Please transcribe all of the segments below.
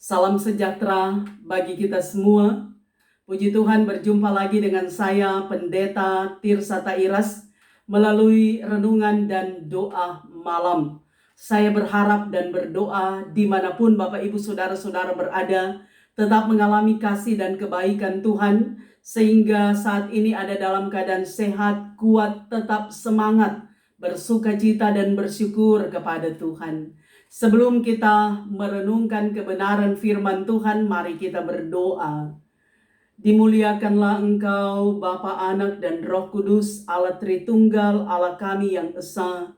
Salam sejahtera bagi kita semua. Puji Tuhan, berjumpa lagi dengan saya Pendeta Tirsa Tairas melalui renungan dan doa malam. Saya berharap dan berdoa dimanapun Bapak Ibu Saudara-saudara berada, tetap mengalami kasih dan kebaikan Tuhan, sehingga saat ini ada dalam keadaan sehat, kuat, tetap semangat, bersukacita dan bersyukur kepada Tuhan. Sebelum kita merenungkan kebenaran firman Tuhan, mari kita berdoa. Dimuliakanlah Engkau, Bapa, Anak, dan Roh Kudus, Allah Tritunggal, Allah kami yang esa,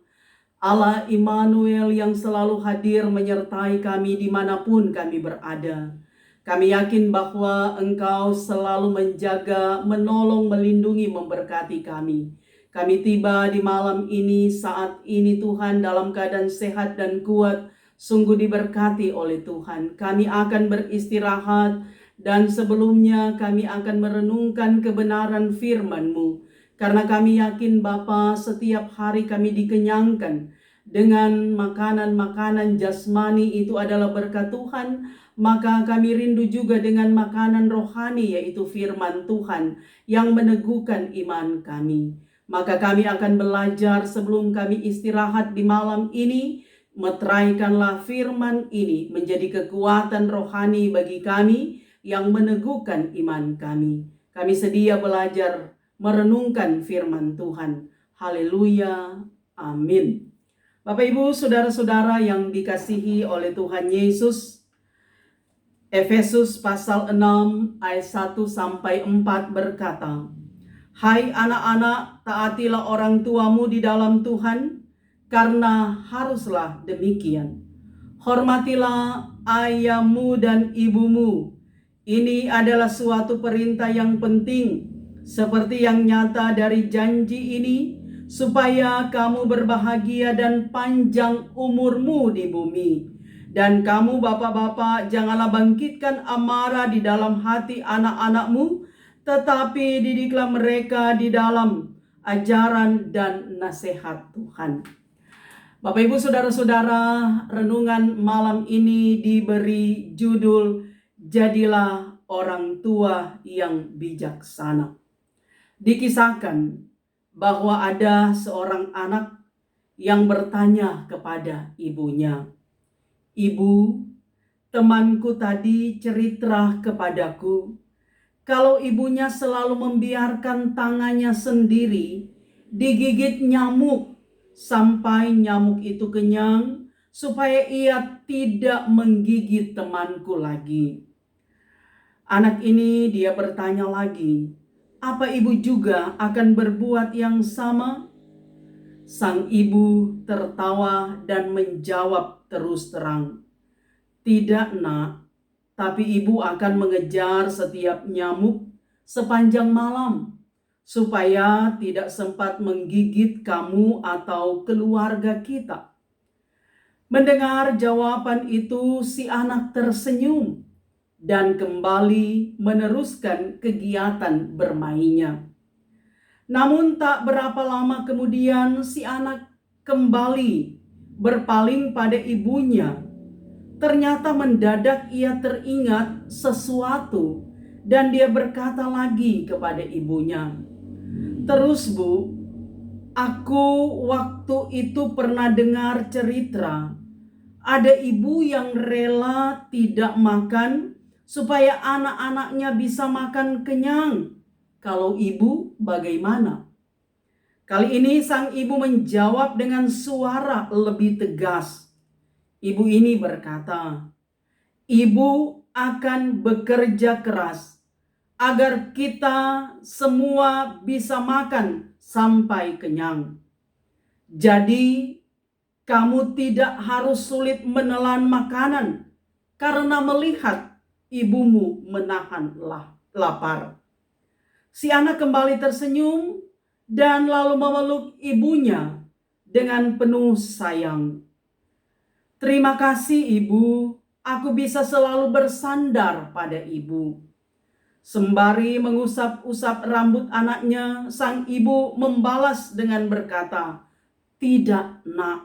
Allah Immanuel yang selalu hadir menyertai kami dimanapun kami berada. Kami yakin bahwa Engkau selalu menjaga, menolong, melindungi, memberkati kami. Kami tiba di malam ini, saat ini Tuhan, dalam keadaan sehat dan kuat, sungguh diberkati oleh Tuhan. Kami akan beristirahat, dan sebelumnya kami akan merenungkan kebenaran firman-Mu. Karena kami yakin Bapa, setiap hari kami dikenyangkan dengan makanan-makanan jasmani, itu adalah berkat Tuhan. Maka kami rindu juga dengan makanan rohani, yaitu firman Tuhan yang meneguhkan iman kami. Maka kami akan belajar sebelum kami istirahat di malam ini. Meteraikanlah firman ini menjadi kekuatan rohani bagi kami yang meneguhkan iman kami. Kami sedia belajar merenungkan firman Tuhan. Haleluya. Amin. Bapak Ibu Saudara-saudara yang dikasihi oleh Tuhan Yesus, Efesus pasal 6 ayat 1 sampai 4 berkata, "Hai anak-anak, taatilah orang tuamu di dalam Tuhan, karena haruslah demikian. Hormatilah ayahmu dan ibumu. Ini adalah suatu perintah yang penting, seperti yang nyata dari janji ini, supaya kamu berbahagia dan panjang umurmu di bumi. Dan kamu bapak-bapak, janganlah bangkitkan amarah di dalam hati anak-anakmu, tetapi didiklah mereka di dalam ajaran dan nasihat Tuhan." Bapak Ibu Saudara-saudara, renungan malam ini diberi judul "Jadilah Orang Tua yang Bijaksana". Dikisahkan bahwa ada seorang anak yang bertanya kepada ibunya, "Ibu, temanku tadi cerita kepadaku kalau ibunya selalu membiarkan tangannya sendiri digigit nyamuk sampai nyamuk itu kenyang, supaya ia tidak menggigit temanku lagi." Anak ini dia bertanya lagi, "Apa ibu juga akan berbuat yang sama?" Sang ibu tertawa dan menjawab terus terang, "Tidak, Nak, tapi ibu akan mengejar setiap nyamuk sepanjang malam, supaya tidak sempat menggigit kamu atau keluarga kita." Mendengar jawaban itu, si anak tersenyum dan kembali meneruskan kegiatan bermainnya. Namun tak berapa lama kemudian si anak kembali berpaling pada ibunya. Ternyata mendadak ia teringat sesuatu dan dia berkata lagi kepada ibunya, "Terus Bu, aku waktu itu pernah dengar cerita ada ibu yang rela tidak makan supaya anak-anaknya bisa makan kenyang. Kalau ibu bagaimana?" Kali ini sang ibu menjawab dengan suara lebih tegas. Ibu ini berkata, "Ibu akan bekerja keras agar kita semua bisa makan sampai kenyang. Jadi kamu tidak harus sulit menelan makanan karena melihat ibumu menahan lapar." Si anak kembali tersenyum dan lalu memeluk ibunya dengan penuh sayang. "Terima kasih Ibu, aku bisa selalu bersandar pada Ibu." Sembari mengusap-usap rambut anaknya, sang ibu membalas dengan berkata, "Tidak, Nak.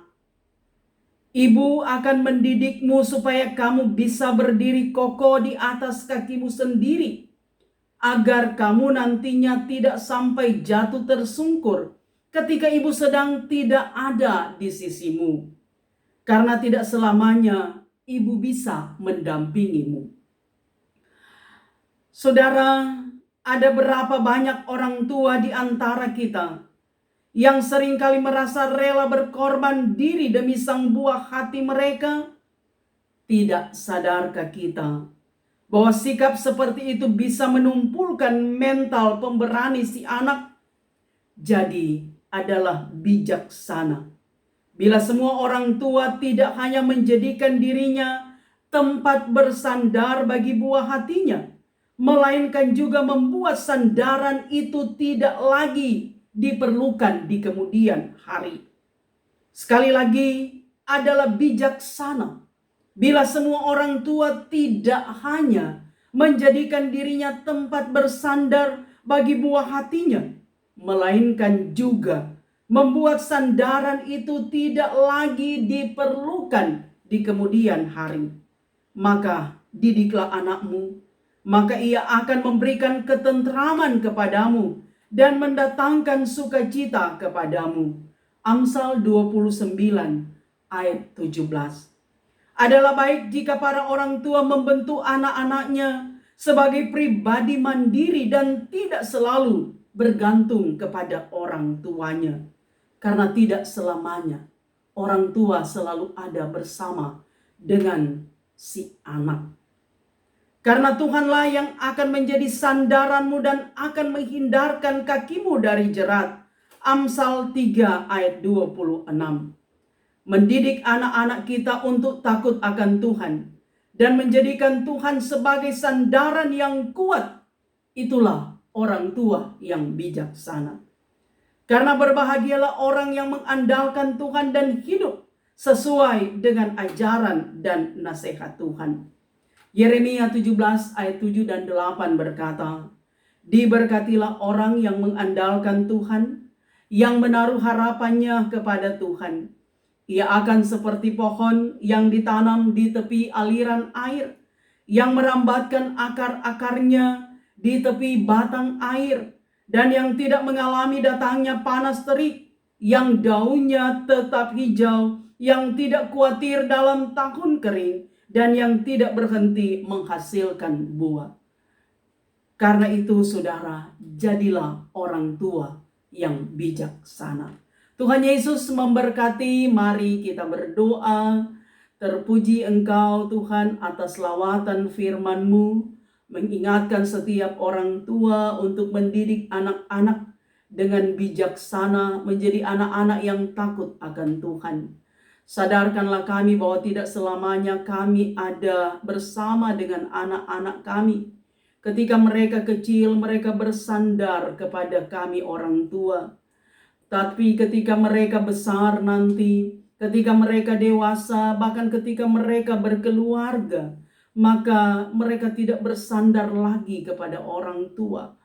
Ibu akan mendidikmu supaya kamu bisa berdiri kokoh di atas kakimu sendiri, agar kamu nantinya tidak sampai jatuh tersungkur ketika ibu sedang tidak ada di sisimu. Karena tidak selamanya ibu bisa mendampingimu. Saudara, ada berapa banyak orang tua di antara kita yang seringkali merasa rela berkorban diri demi sang buah hati mereka? Tidak sadarkah kita bahwa sikap seperti itu bisa menumpulkan mental pemberani si anak? Jadi adalah bijaksana bila semua orang tua tidak hanya menjadikan dirinya tempat bersandar bagi buah hatinya, melainkan juga membuat sandaran itu tidak lagi diperlukan di kemudian hari. Sekali lagi, adalah bijaksana bila semua orang tua tidak hanya menjadikan dirinya tempat bersandar bagi buah hatinya, melainkan juga membuat sandaran itu tidak lagi diperlukan di kemudian hari. Maka didiklah anakmu, maka ia akan memberikan ketentraman kepadamu dan mendatangkan sukacita kepadamu. Amsal 29 ayat 17. Adalah baik jika para orang tua membentuk anak-anaknya sebagai pribadi mandiri dan tidak selalu bergantung kepada orang tuanya. Karena tidak selamanya orang tua selalu ada bersama dengan si anak. Karena Tuhanlah yang akan menjadi sandaranmu dan akan menghindarkan kakimu dari jerat. Amsal 3 ayat 26. Mendidik anak-anak kita untuk takut akan Tuhan dan menjadikan Tuhan sebagai sandaran yang kuat, itulah orang tua yang bijaksana. Karena berbahagialah orang yang mengandalkan Tuhan dan hidup sesuai dengan ajaran dan nasihat Tuhan. Yeremia 17 ayat 7 dan 8 berkata, diberkatilah orang yang mengandalkan Tuhan, yang menaruh harapannya kepada Tuhan. Ia akan seperti pohon yang ditanam di tepi aliran air, yang merambatkan akar-akarnya di tepi batang air, dan yang tidak mengalami datangnya panas terik, yang daunnya tetap hijau, yang tidak khawatir dalam tahun kering, dan yang tidak berhenti menghasilkan buah. Karena itu saudara, jadilah orang tua yang bijaksana. Tuhan Yesus memberkati, mari kita berdoa. Terpuji Engkau Tuhan atas lawatan firman-Mu, mengingatkan setiap orang tua untuk mendidik anak-anak dengan bijaksana menjadi anak-anak yang takut akan Tuhan. Sadarkanlah kami bahwa tidak selamanya kami ada bersama dengan anak-anak kami. Ketika mereka kecil, mereka bersandar kepada kami orang tua. Tapi ketika mereka besar nanti, ketika mereka dewasa, bahkan ketika mereka berkeluarga, maka mereka tidak bersandar lagi kepada orang tua.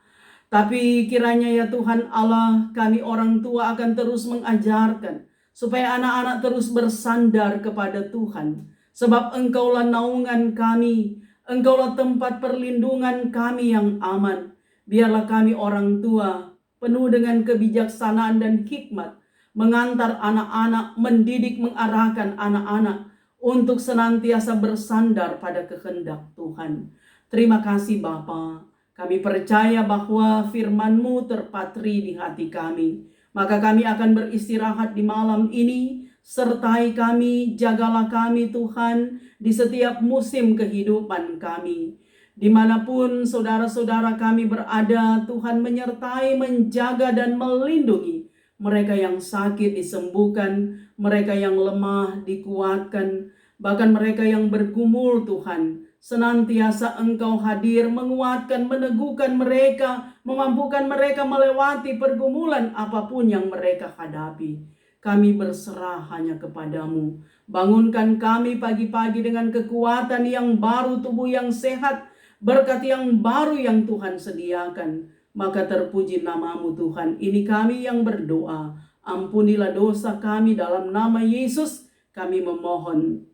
Tapi kiranya ya Tuhan Allah, kami orang tua akan terus mengajarkan supaya anak-anak terus bersandar kepada Tuhan. Sebab Engkaulah naungan kami, Engkaulah tempat perlindungan kami yang aman. Biarlah kami orang tua penuh dengan kebijaksanaan dan hikmat, mengantar anak-anak, mendidik, mengarahkan anak-anak untuk senantiasa bersandar pada kehendak Tuhan. Terima kasih Bapa. Kami percaya bahwa firman-Mu terpatri di hati kami. Maka kami akan beristirahat di malam ini. Sertai kami, jagalah kami Tuhan di setiap musim kehidupan kami. Dimanapun saudara-saudara kami berada, Tuhan menyertai, menjaga dan melindungi. Mereka yang sakit disembuhkan, mereka yang lemah dikuatkan, bahkan mereka yang bergumul Tuhan. Senantiasa Engkau hadir, menguatkan, meneguhkan mereka, memampukan mereka melewati pergumulan apapun yang mereka hadapi. Kami berserah hanya kepadamu. Bangunkan kami pagi-pagi dengan kekuatan yang baru, tubuh yang sehat, berkat yang baru yang Tuhan sediakan. Maka terpuji nama-Mu Tuhan. Ini kami yang berdoa. Ampunilah dosa kami dalam nama Yesus. kami memohon.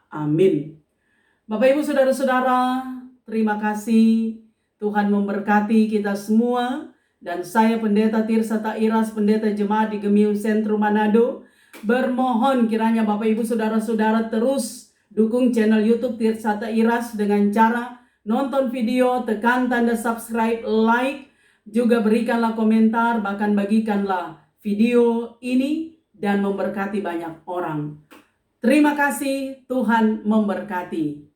Amin. Bapak Ibu Saudara-saudara, terima kasih. Tuhan memberkati kita semua. Dan saya Pendeta Tirsa Tairas, Pendeta Jemaat di Gemiung Sentrum Manado, bermohon kiranya Bapak Ibu Saudara-saudara terus dukung channel YouTube Tirsa Tairas dengan cara nonton video, tekan tanda subscribe, like, juga berikanlah komentar, bahkan bagikanlah video ini dan memberkati banyak orang. Terima kasih, Tuhan memberkati.